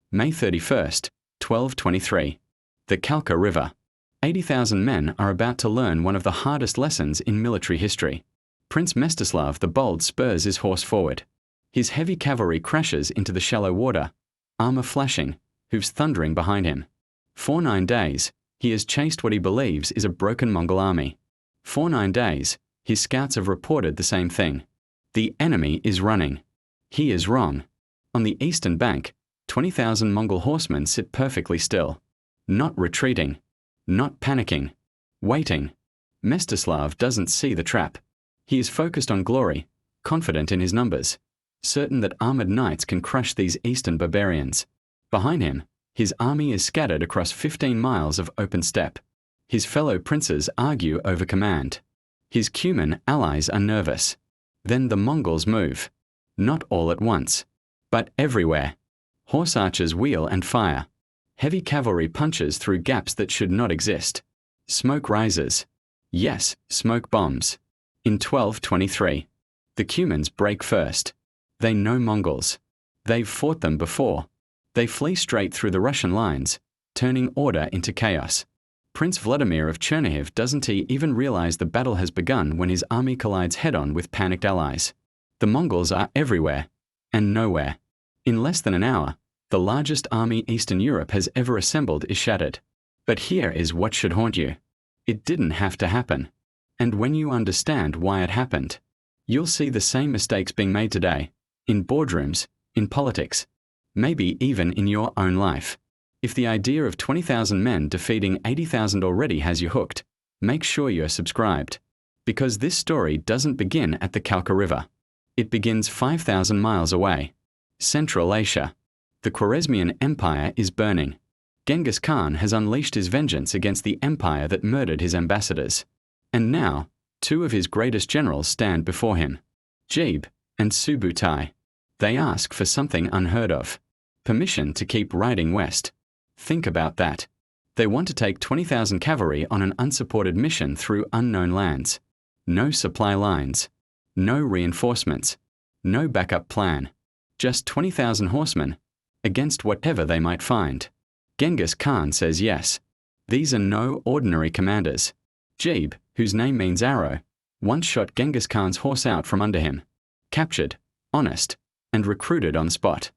May 31st, 1223. The Kalka River. 80,000 men are about to learn one of the hardest lessons in military history. Prince Mstislav the Bold spurs his horse forward. His heavy cavalry crashes into the shallow water, armor flashing, hooves thundering behind him. For 9 days, he has chased what he believes is a broken Mongol army. For 9 days, his scouts have reported the same thing. The enemy is running. He is wrong. On the eastern bank, 20,000 Mongol horsemen sit perfectly still. Not retreating. Not panicking. Waiting. Mstislav doesn't see the trap. He is focused on glory, confident in his numbers, certain that armored knights can crush these eastern barbarians. Behind him, his army is scattered across 15 miles of open steppe. His fellow princes argue over command. His Cuman allies are nervous. Then the Mongols move. Not all at once, but everywhere. Horse archers wheel and fire. Heavy cavalry punches through gaps that should not exist. Smoke rises. Yes, smoke bombs. In 1223, the Cumans break first. They know Mongols. They've fought them before. They flee straight through the Russian lines, turning order into chaos. Prince Vladimir of Chernihiv doesn't even realize the battle has begun when his army collides head-on with panicked allies. The Mongols are everywhere and nowhere. In less than an hour, the largest army Eastern Europe has ever assembled is shattered. But here is what should haunt you. It didn't have to happen. And when you understand why it happened, you'll see the same mistakes being made today, in boardrooms, in politics, maybe even in your own life. If the idea of 20,000 men defeating 80,000 already has you hooked, make sure you're subscribed. Because this story doesn't begin at the Kalka River. It begins 5,000 miles away. Central Asia. The Khwarezmian Empire is burning. Genghis Khan has unleashed his vengeance against the empire that murdered his ambassadors. And now, 2 of his greatest generals stand before him. Jebe and Subutai. They ask for something unheard of. Permission to keep riding west. Think about that. They want to take 20,000 cavalry on an unsupported mission through unknown lands. No supply lines. No reinforcements. No backup plan. Just 20,000 horsemen, against whatever they might find. Genghis Khan says yes. These are no ordinary commanders. Jebe, whose name means arrow, once shot Genghis Khan's horse out from under him. Captured, honest, and recruited on the spot.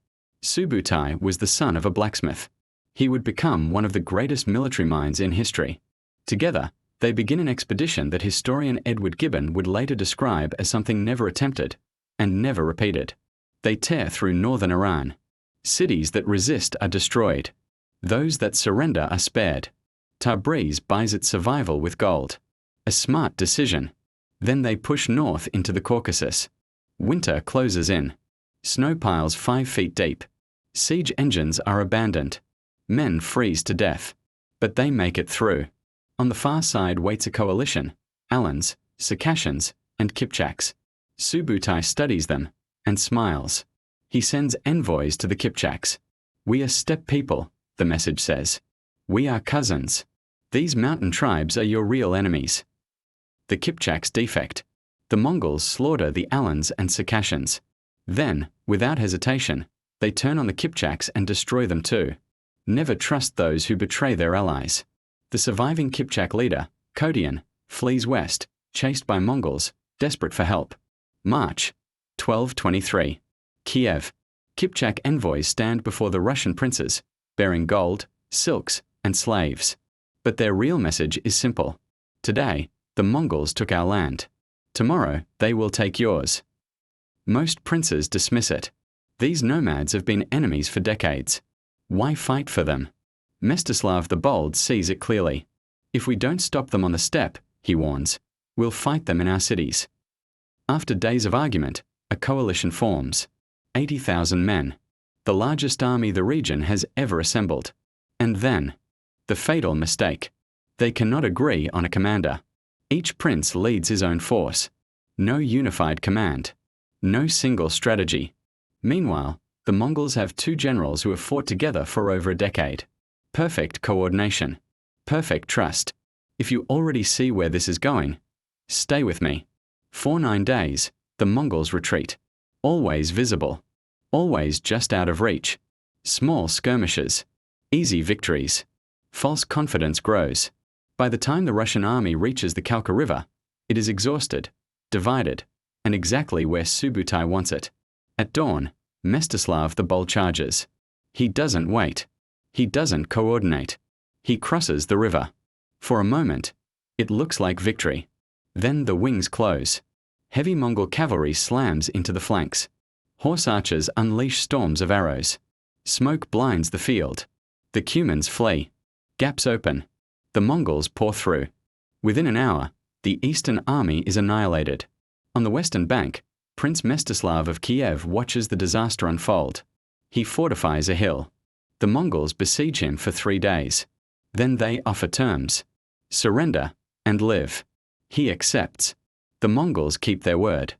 Subutai was the son of a blacksmith. He would become one of the greatest military minds in history. Together, they begin an expedition that historian Edward Gibbon would later describe as something never attempted and never repeated. They tear through northern Iran. Cities that resist are destroyed. Those that surrender are spared. Tabriz buys its survival with gold. A smart decision. Then they push north into the Caucasus. Winter closes in. Snow piles 5 feet deep. Siege engines are abandoned. Men freeze to death. But they make it through. On the far side waits a coalition, Alans, Circassians, and Kipchaks. Subutai studies them and smiles. He sends envoys to the Kipchaks. We are steppe people, the message says. We are cousins. These mountain tribes are your real enemies. The Kipchaks defect. The Mongols slaughter the Alans and Circassians. Then, without hesitation, they turn on the Kipchaks and destroy them too. Never trust those who betray their allies. The surviving Kipchak leader, Kodian, flees west, chased by Mongols, desperate for help. March 1223. Kiev. Kipchak envoys stand before the Russian princes, bearing gold, silks, and slaves. But their real message is simple. Today, the Mongols took our land. Tomorrow, they will take yours. Most princes dismiss it. These nomads have been enemies for decades. Why fight for them? Mstislav the Bold sees it clearly. If we don't stop them on the steppe, he warns, we'll fight them in our cities. After days of argument, a coalition forms. 80,000 men. The largest army the region has ever assembled. And then, the fatal mistake. They cannot agree on a commander. Each prince leads his own force. No unified command. No single strategy. Meanwhile, the Mongols have 2 generals who have fought together for over a decade. Perfect coordination. Perfect trust. If you already see where this is going, stay with me. For 9 days, the Mongols retreat. Always visible. Always just out of reach. Small skirmishes. Easy victories. False confidence grows. By the time the Russian army reaches the Kalka River, it is exhausted, divided, and exactly where Subutai wants it. At dawn, Mstislav the Bold charges. He doesn't wait. He doesn't coordinate. He crosses the river. For a moment, it looks like victory. Then the wings close. Heavy Mongol cavalry slams into the flanks. Horse archers unleash storms of arrows. Smoke blinds the field. The Cumans flee. Gaps open. The Mongols pour through. Within an hour, the Eastern Army is annihilated. On the western bank, Prince Mstislav of Kiev watches the disaster unfold. He fortifies a hill. The Mongols besiege him for 3 days. Then they offer terms. Surrender and live. He accepts. The Mongols keep their word.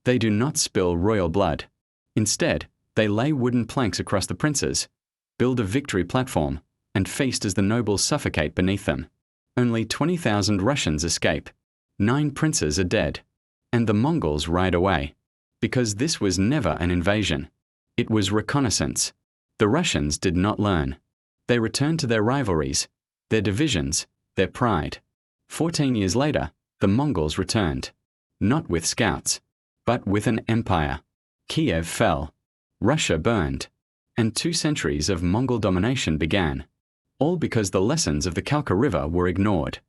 They do not spill royal blood. Instead, they lay wooden planks across the princes, build a victory platform, and feast as the nobles suffocate beneath them. Only 20,000 Russians escape. 9 princes are dead. And the Mongols ride away. Because this was never an invasion. It was reconnaissance. The Russians did not learn. They returned to their rivalries, their divisions, their pride. 14 years later, the Mongols returned. Not with scouts, but with an empire. Kiev fell. Russia burned. And 2 centuries of Mongol domination began. All because the lessons of the Kalka River were ignored.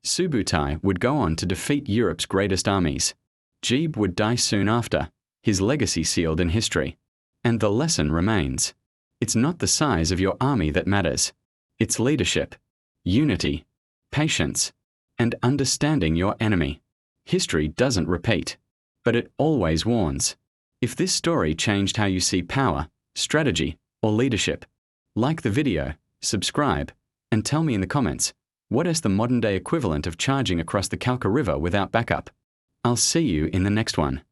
Subutai would go on to defeat Europe's greatest armies. Jebe would die soon after, his legacy sealed in history. And the lesson remains. It's not the size of your army that matters. It's leadership, unity, patience, and understanding your enemy. History doesn't repeat, but it always warns. If this story changed how you see power, strategy, or leadership, like the video, subscribe, and tell me in the comments, what is the modern-day equivalent of charging across the Kalka River without backup? I'll see you in the next one.